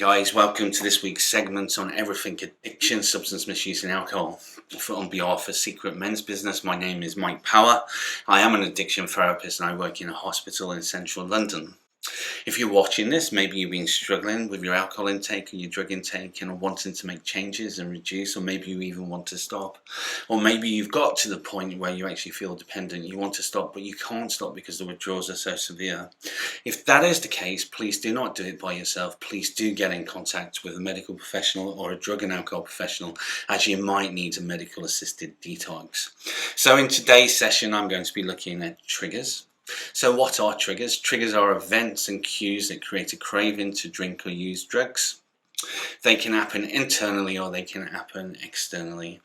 guys, welcome to this week's segment on everything addiction, substance misuse and alcohol. On behalf of Secret Men's Business, my name is Mike Power. I am an addiction therapist and I work in a hospital in central London. If you're watching this, maybe you've been struggling with your alcohol intake or your drug intake and are wanting to make changes and reduce, or maybe you even want to stop. Or maybe you've got to the point where you actually feel dependent, you want to stop but you can't stop because the withdrawals are so severe. If that is the case, please do not do it by yourself. Please do get in contact with a medical professional or a drug and alcohol professional, as you might need a medical assisted detox. So in today's session, I'm going to be looking at triggers. So what are triggers? Triggers are events and cues that create a craving to drink or use drugs. They can happen internally or they can happen externally.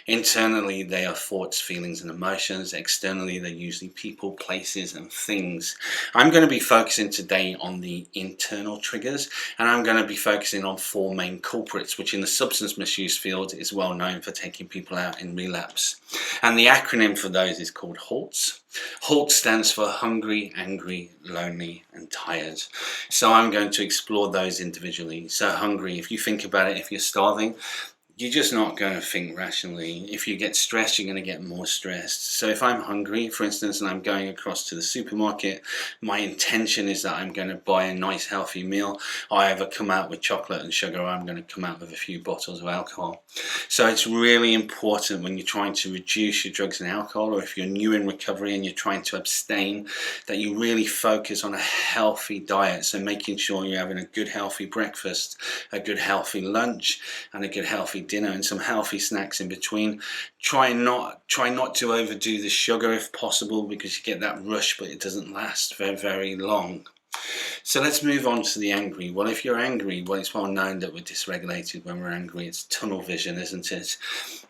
Internally, they are thoughts, feelings and emotions. Externally, they're usually people, places and things. I'm going to be focusing today on the internal triggers, and I'm going to be focusing on four main culprits, which in the substance misuse field is well known for taking people out in relapse. And the acronym for those is called HALT. HALT stands for hungry, angry, lonely and tired. So I'm going to explore those individually. So hungry, if you think about it, if you're starving, you're just not going to think rationally. If you get stressed, you're going to get more stressed. So if I'm hungry, for instance, and I'm going across to the supermarket, my intention is that I'm going to buy a nice healthy meal. I either come out with chocolate and sugar, or I'm going to come out with a few bottles of alcohol. So it's really important when you're trying to reduce your drugs and alcohol, or if you're new in recovery and you're trying to abstain, that you really focus on a healthy diet. So making sure you're having a good healthy breakfast, a good healthy lunch and a good healthy dinner and some healthy snacks in between. Try not to overdo the sugar if possible, because you get that rush but it doesn't last very, very long. So let's move on to the angry. Well, if you're angry, well, it's well known that we're dysregulated when we're angry. It's tunnel vision, isn't it?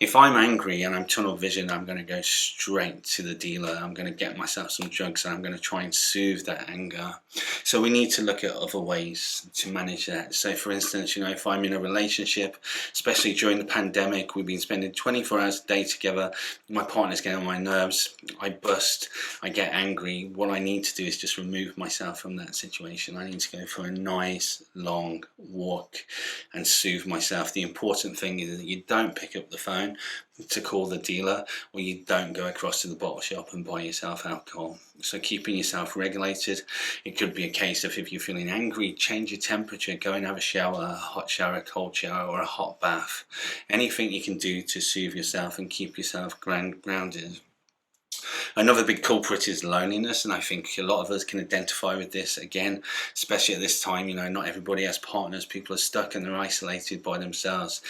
If I'm angry and I'm tunnel vision, I'm going to go straight to the dealer. I'm going to get myself some drugs and I'm going to try and soothe that anger. So we need to look at other ways to manage that. So for instance, if I'm in a relationship, especially during the pandemic, we've been spending 24 hours a day together. My partner's getting on my nerves. I bust. I get angry. What I need to do is just remove myself from that situation. I need to go for a nice long walk and soothe myself. The important thing is that you don't pick up the phone to call the dealer, or you don't go across to the bottle shop and buy yourself alcohol. So keeping yourself regulated. It could be a case of, if you're feeling angry, change your temperature, go and have a shower, a hot shower, a cold shower or a hot bath. Anything you can do to soothe yourself and keep yourself grounded. Another big culprit is loneliness, and I think a lot of us can identify with this again, especially at this time. Not everybody has partners. People are stuck and they're isolated by themselves.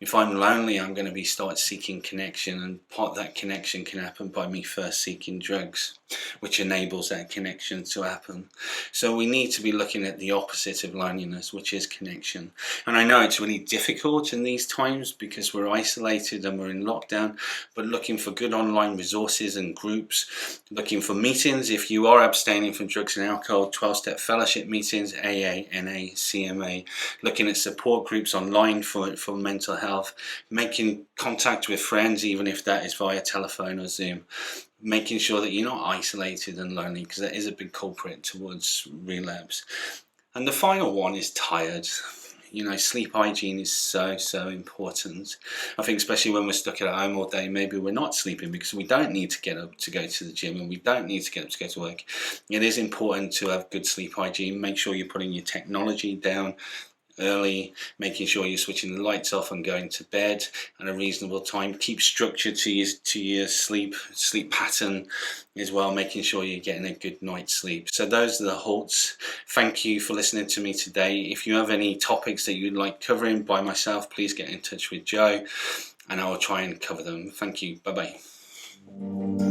If I'm lonely, I'm going to start seeking connection, and part of that connection can happen by me first seeking drugs, which enables that connection to happen. So we need to be looking at the opposite of loneliness, which is connection. And I know it's really difficult in these times because we're isolated and we're in lockdown, but looking for good online resources and groups, looking for meetings. If you are abstaining from drugs and alcohol, 12-step fellowship meetings, AA, NA, CMA, looking at support groups online for mental health, making contact with friends, even if that is via telephone or Zoom, making sure that you're not isolated and lonely, because that is a big culprit towards relapse. And the final one is tired. Sleep hygiene is so important. I think especially when we're stuck at home all day, maybe we're not sleeping because we don't need to get up to go to the gym and we don't need to get up to go to work. It is important to have good sleep hygiene. Make sure you're putting your technology down early, making sure you're switching the lights off and going to bed at a reasonable time. Keep structure to your sleep pattern as well, making sure you're getting a good night's sleep. So those are the halts. Thank you for listening to me today. If you have any topics that you'd like covering by myself, please get in touch with Joe and I will try and cover them. Thank you. Bye bye.